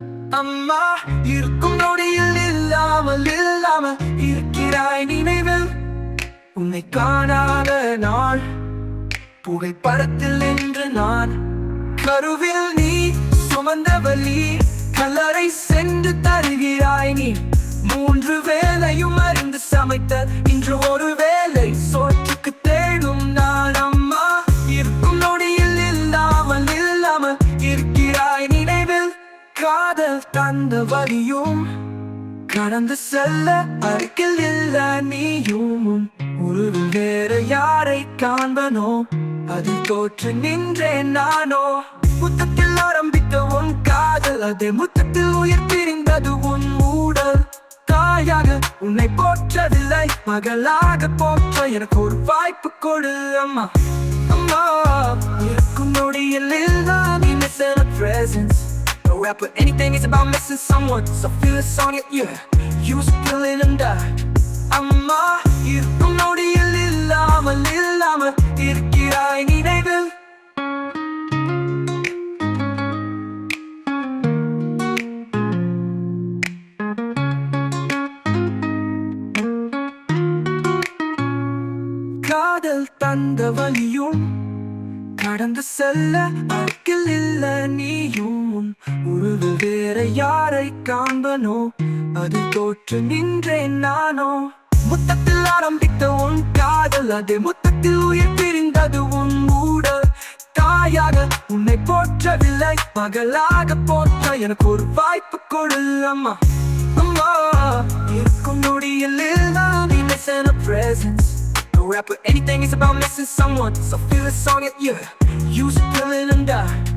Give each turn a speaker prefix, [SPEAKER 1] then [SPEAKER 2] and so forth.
[SPEAKER 1] அம்மா இருக்கும் நொடியில் இல்லாமல் இருக்கிறாய் நினைவில். உன்னை காணாத நாள் புகைப்படத்தில் நின்று நான் கருவில் நீ சுமந்த வலி கல்லறை சென்று தருகிறாய் நீ. 3 வேளையும் அறிந்து சமைத்த இன்று ஒரு வேளை சோற்றுக்கு தேடும் நான். அம்மா இருக்கும் நொடியில் இல்லாமல் இருக்கிறாய் நினைவில். காதல் தந்த வலியும் கடந்து செல்ல அருகில் இல்ல நீயும். ஒரு வேற யாரை காண்பனோ அதில் தோற்று நின்றேன் நானோ. முத்தத்தில் ஆரம்பித்த உன் காதல் அதே முத்தத்தில் உயிர் பிரிந்தது உன் ஊடல். தாயாக உன்னை போற்றதில்லை மகளாக போற்ற எனக்கு ஒரு வாய்ப்பு கொடு அம்மா. அம்மா இருக்கும் நொடியில் நீ missing a presence. No rap or anything, it's about missing someone. So feel the song, yeah, you spill it and die. அம்மா இருக்கும் நொடியில் இல்லாமல் இருக்கிறாய் நினைவில். காதல் தந்த வலியும் கடந்து செல்ல அருகில் இல்ல நீயும். ஒரு வேற யாரை காண்பனோ அது தோற்று நின்றேன் நானோ. முத்தத்தில் ஆரம்பித்த உன் காதல் அதே முத்தத்தில் உயிர் பிரிந்தது உன் ஊடல். தாயாக உன்னை போற்றவில்லை மகளாக போற்ற எனக்கு ஒரு வாய்ப்பு கொடு அம்மா. அம்மா இருக்கும் நொடியில் நீ missing a presence. No rap or anything, it's about missing someone. So feel the song, yeah, you spill it and die.